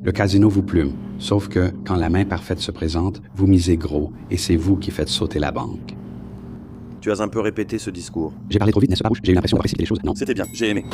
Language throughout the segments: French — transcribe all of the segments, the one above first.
Le casino vous plume, sauf que, quand la main parfaite se présente, vous misez gros, et c'est vous qui faites sauter la banque. Tu as un peu répété ce discours. J'ai parlé trop vite, n'est-ce pas, Rouge? J'ai eu l'impression de précipiter les choses, non? C'était bien, j'ai aimé.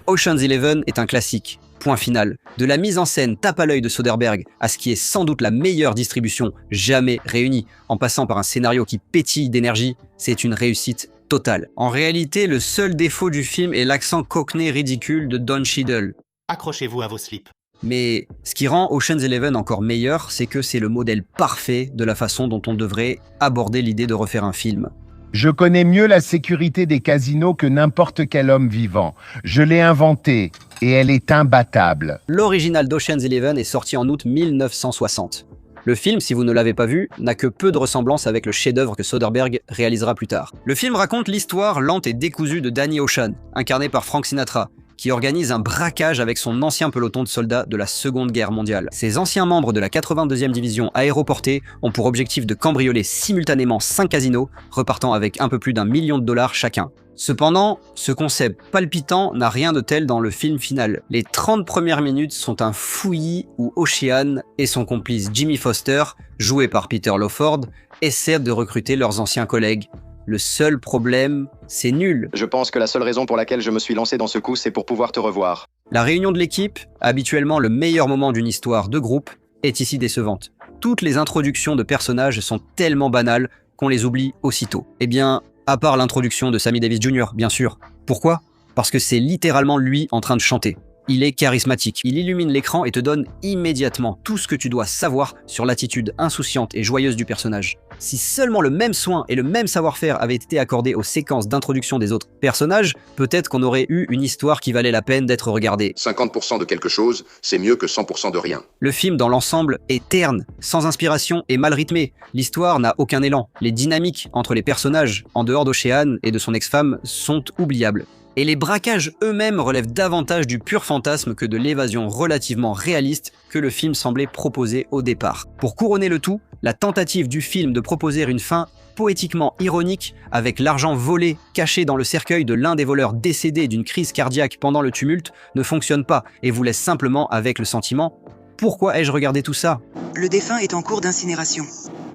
Ocean's 11 est un classique. Point final. De la mise en scène tape à l'œil de Soderbergh à ce qui est sans doute la meilleure distribution jamais réunie, en passant par un scénario qui pétille d'énergie, c'est une réussite totale. En réalité, le seul défaut du film est l'accent cockney ridicule de Don Cheadle. Accrochez-vous à vos slips. Mais ce qui rend Ocean's 11 encore meilleur, c'est que c'est le modèle parfait de la façon dont on devrait aborder l'idée de refaire un film. Je connais mieux la sécurité des casinos que n'importe quel homme vivant. Je l'ai inventée et elle est imbattable. L'original d'Ocean's 11 est sorti en août 1960. Le film, si vous ne l'avez pas vu, n'a que peu de ressemblance avec le chef-d'œuvre que Soderbergh réalisera plus tard. Le film raconte l'histoire lente et décousue de Danny Ocean, incarné par Frank Sinatra, qui organise un braquage avec son ancien peloton de soldats de la Seconde Guerre mondiale. Ces anciens membres de la 82e division aéroportée ont pour objectif de cambrioler simultanément 5 casinos, repartant avec un peu plus d'1 million de dollars chacun. Cependant, ce concept palpitant n'a rien de tel dans le film final. Les 30 premières minutes sont un fouillis où Ocean et son complice Jimmy Foster, joué par Peter Lawford, essaient de recruter leurs anciens collègues. Le seul problème, c'est nul. Je pense que la seule raison pour laquelle je me suis lancé dans ce coup, c'est pour pouvoir te revoir. La réunion de l'équipe, habituellement le meilleur moment d'une histoire de groupe, est ici décevante. Toutes les introductions de personnages sont tellement banales qu'on les oublie aussitôt. Eh bien, à part l'introduction de Sammy Davis Jr., bien sûr. Pourquoi? Parce que c'est littéralement lui en train de chanter. Il est charismatique, il illumine l'écran et te donne immédiatement tout ce que tu dois savoir sur l'attitude insouciante et joyeuse du personnage. Si seulement le même soin et le même savoir-faire avaient été accordés aux séquences d'introduction des autres personnages, peut-être qu'on aurait eu une histoire qui valait la peine d'être regardée. 50% de quelque chose, c'est mieux que 100% de rien. Le film dans l'ensemble est terne, sans inspiration et mal rythmé. L'histoire n'a aucun élan. Les dynamiques entre les personnages, en dehors d'Ocean et de son ex-femme, sont oubliables. Et les braquages eux-mêmes relèvent davantage du pur fantasme que de l'évasion relativement réaliste que le film semblait proposer au départ. Pour couronner le tout, la tentative du film de proposer une fin poétiquement ironique avec l'argent volé caché dans le cercueil de l'un des voleurs décédés d'une crise cardiaque pendant le tumulte ne fonctionne pas et vous laisse simplement avec le sentiment « Pourquoi ai-je regardé tout ça ?» Le défunt est en cours d'incinération.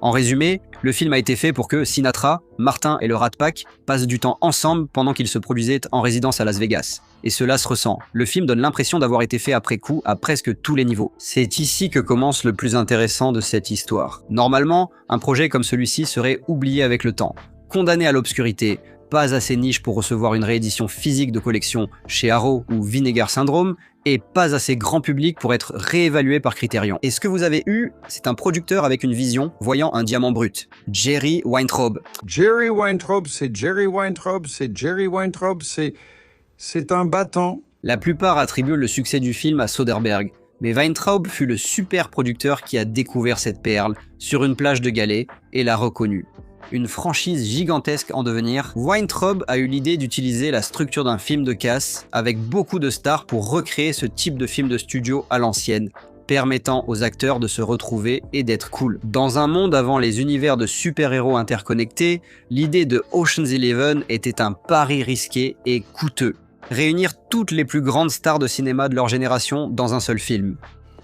En résumé, le film a été fait pour que Sinatra, Martin et le Rat Pack passent du temps ensemble pendant qu'ils se produisaient en résidence à Las Vegas. Et cela se ressent. Le film donne l'impression d'avoir été fait après coup à presque tous les niveaux. C'est ici que commence le plus intéressant de cette histoire. Normalement, un projet comme celui-ci serait oublié avec le temps, condamné à l'obscurité, pas assez niche pour recevoir une réédition physique de collection chez Arrow ou Vinegar Syndrome, et pas assez grand public pour être réévalué par Criterion. Et ce que vous avez eu, c'est un producteur avec une vision, voyant un diamant brut. Jerry Weintraub. Jerry Weintraub, c'est Jerry Weintraub, c'est Jerry Weintraub, c'est un battant. La plupart attribuent le succès du film à Soderbergh, mais Weintraub fut le super producteur qui a découvert cette perle sur une plage de galets et l'a reconnue. Une franchise gigantesque en devenir, Weintraub a eu l'idée d'utiliser la structure d'un film de casse avec beaucoup de stars pour recréer ce type de film de studio à l'ancienne, permettant aux acteurs de se retrouver et d'être cool. Dans un monde avant les univers de super-héros interconnectés, l'idée de Ocean's 11 était un pari risqué et coûteux. Réunir toutes les plus grandes stars de cinéma de leur génération dans un seul film.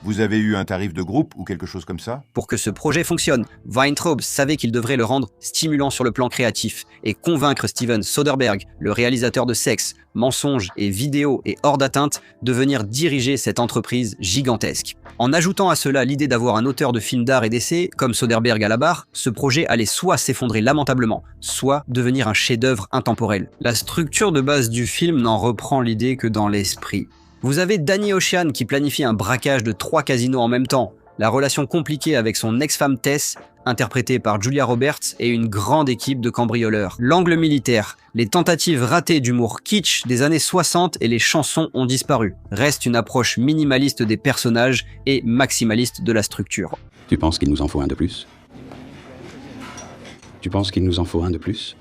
Vous avez eu un tarif de groupe ou quelque chose comme ça? Pour que ce projet fonctionne, Weintraub savait qu'il devrait le rendre stimulant sur le plan créatif et convaincre Steven Soderbergh, le réalisateur de Sexe, Mensonges et Vidéo et Hors d'atteinte, de venir diriger cette entreprise gigantesque. En ajoutant à cela l'idée d'avoir un auteur de films d'art et d'essai, comme Soderbergh à la barre, ce projet allait soit s'effondrer lamentablement, soit devenir un chef-d'œuvre intemporel. La structure de base du film n'en reprend l'idée que dans l'esprit. Vous avez Danny Ocean qui planifie un braquage de 3 casinos en même temps, la relation compliquée avec son ex-femme Tess, interprétée par Julia Roberts, et une grande équipe de cambrioleurs. L'angle militaire, les tentatives ratées d'humour kitsch des années 60 et les chansons ont disparu. Reste une approche minimaliste des personnages et maximaliste de la structure. Tu penses qu'il nous en faut un de plus? Tu penses qu'il nous en faut un de plus?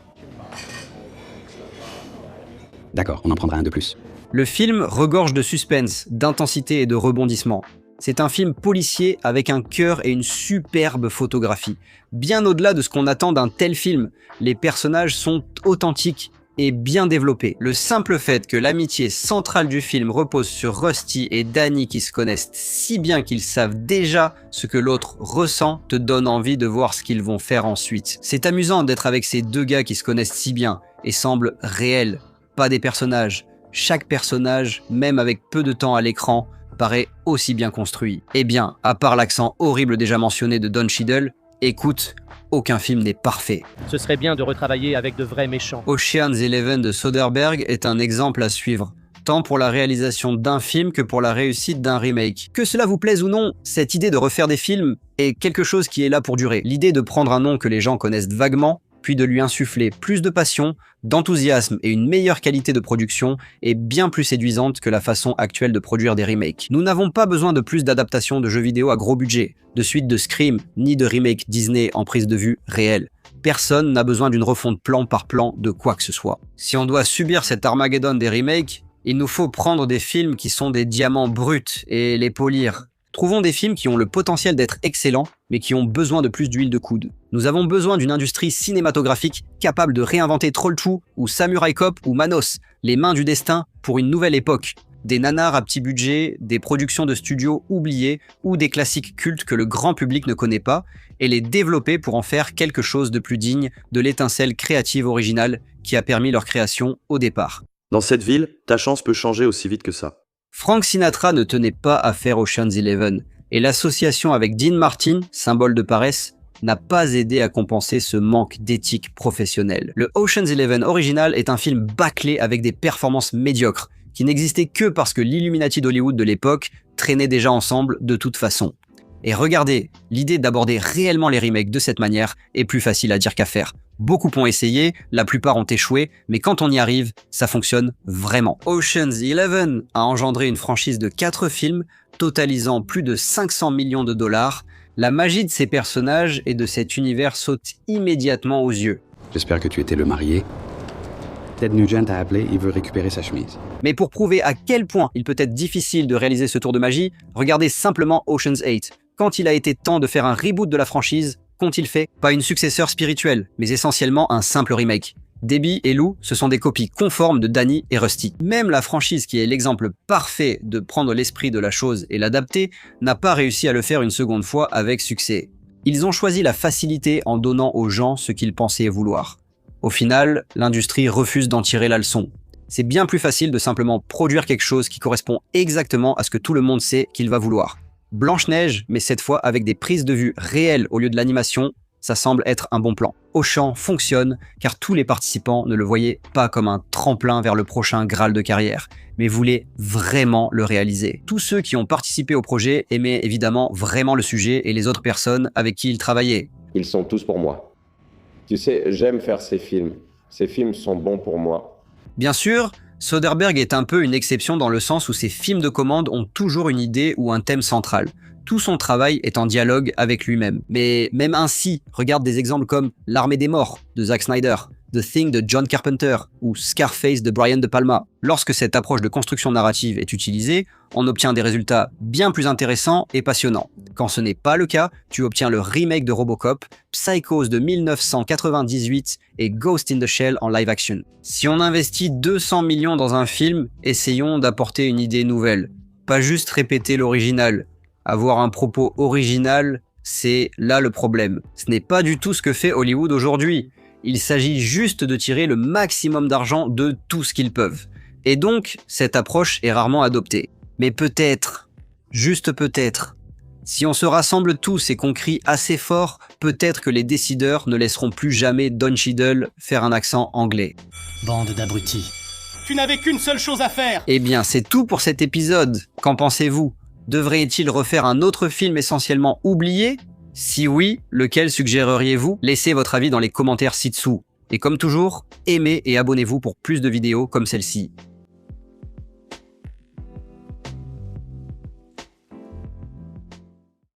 D'accord, on en prendra un de plus. Le film regorge de suspense, d'intensité et de rebondissements. C'est un film policier avec un cœur et une superbe photographie. Bien au-delà de ce qu'on attend d'un tel film, les personnages sont authentiques est bien développée. Le simple fait que l'amitié centrale du film repose sur Rusty et Danny qui se connaissent si bien qu'ils savent déjà ce que l'autre ressent te donne envie de voir ce qu'ils vont faire ensuite. C'est amusant d'être avec ces deux gars qui se connaissent si bien et semblent réels, pas des personnages. Chaque personnage, même avec peu de temps à l'écran, paraît aussi bien construit. Eh bien, à part l'accent horrible déjà mentionné de Don Cheadle, écoute, aucun film n'est parfait. Ce serait bien de retravailler avec de vrais méchants. Ocean's 11 de Soderbergh est un exemple à suivre, tant pour la réalisation d'un film que pour la réussite d'un remake. Que cela vous plaise ou non, cette idée de refaire des films est quelque chose qui est là pour durer. L'idée de prendre un nom que les gens connaissent vaguement, puis de lui insuffler plus de passion, d'enthousiasme et une meilleure qualité de production est bien plus séduisante que la façon actuelle de produire des remakes. Nous n'avons pas besoin de plus d'adaptations de jeux vidéo à gros budget, de suites de Scream, ni de remake Disney en prise de vue réelle. Personne n'a besoin d'une refonte plan par plan de quoi que ce soit. Si on doit subir cet Armageddon des remakes, il nous faut prendre des films qui sont des diamants bruts et les polir. Trouvons des films qui ont le potentiel d'être excellents, mais qui ont besoin de plus d'huile de coude. Nous avons besoin d'une industrie cinématographique capable de réinventer Troll 2 ou Samurai Cop ou Manos, les mains du destin pour une nouvelle époque. Des nanars à petit budget, des productions de studios oubliées ou des classiques cultes que le grand public ne connaît pas, et les développer pour en faire quelque chose de plus digne de l'étincelle créative originale qui a permis leur création au départ. Dans cette ville, ta chance peut changer aussi vite que ça. Frank Sinatra ne tenait pas à faire Ocean's 11, et l'association avec Dean Martin, symbole de paresse, n'a pas aidé à compenser ce manque d'éthique professionnelle. Le Ocean's 11 original est un film bâclé avec des performances médiocres, qui n'existaient que parce que l'Illuminati d'Hollywood de l'époque traînait déjà ensemble de toute façon. Et regardez, l'idée d'aborder réellement les remakes de cette manière est plus facile à dire qu'à faire. Beaucoup ont essayé, la plupart ont échoué, mais quand on y arrive, ça fonctionne vraiment. Ocean's 11 a engendré une franchise de 4 films, totalisant plus de 500 millions de dollars. La magie de ces personnages et de cet univers saute immédiatement aux yeux. J'espère que tu étais le marié. Ted Nugent a appelé, il veut récupérer sa chemise. Mais pour prouver à quel point il peut être difficile de réaliser ce tour de magie, regardez simplement Ocean's 8. Quand il a été temps de faire un reboot de la franchise, qu'ont-ils fait? Pas une successeur spirituelle, mais essentiellement un simple remake. Debbie et Lou, ce sont des copies conformes de Danny et Rusty. Même la franchise qui est l'exemple parfait de prendre l'esprit de la chose et l'adapter, n'a pas réussi à le faire une seconde fois avec succès. Ils ont choisi la facilité en donnant aux gens ce qu'ils pensaient vouloir. Au final, l'industrie refuse d'en tirer la leçon. C'est bien plus facile de simplement produire quelque chose qui correspond exactement à ce que tout le monde sait qu'il va vouloir. Blanche-Neige, mais cette fois avec des prises de vue réelles au lieu de l'animation, ça semble être un bon plan. Auchan fonctionne car tous les participants ne le voyaient pas comme un tremplin vers le prochain Graal de carrière, mais voulaient vraiment le réaliser. Tous ceux qui ont participé au projet aimaient évidemment vraiment le sujet et les autres personnes avec qui ils travaillaient. Ils sont tous pour moi. Tu sais, j'aime faire ces films. Ces films sont bons pour moi. Bien sûr, Soderbergh est un peu une exception dans le sens où ses films de commande ont toujours une idée ou un thème central. Tout son travail est en dialogue avec lui-même. Mais même ainsi, regarde des exemples comme L'Armée des Morts de Zack Snyder, The Thing de John Carpenter ou Scarface de Brian De Palma. Lorsque cette approche de construction narrative est utilisée, on obtient des résultats bien plus intéressants et passionnants. Quand ce n'est pas le cas, tu obtiens le remake de Robocop, Psychose de 1998 et Ghost in the Shell en live action. Si on investit 200 millions dans un film, essayons d'apporter une idée nouvelle. Pas juste répéter l'original. Avoir un propos original, c'est là le problème. Ce n'est pas du tout ce que fait Hollywood aujourd'hui. Il s'agit juste de tirer le maximum d'argent de tout ce qu'ils peuvent. Et donc, cette approche est rarement adoptée. Mais peut-être, juste peut-être, si on se rassemble tous et qu'on crie assez fort, peut-être que les décideurs ne laisseront plus jamais Don Cheadle faire un accent anglais. Bande d'abrutis. Tu n'avais qu'une seule chose à faire. Eh bien, c'est tout pour cet épisode. Qu'en pensez-vous? Devrait-il refaire un autre film essentiellement oublié? Si oui, lequel suggéreriez-vous? Laissez votre avis dans les commentaires ci-dessous. Et comme toujours, aimez et abonnez-vous pour plus de vidéos comme celle-ci.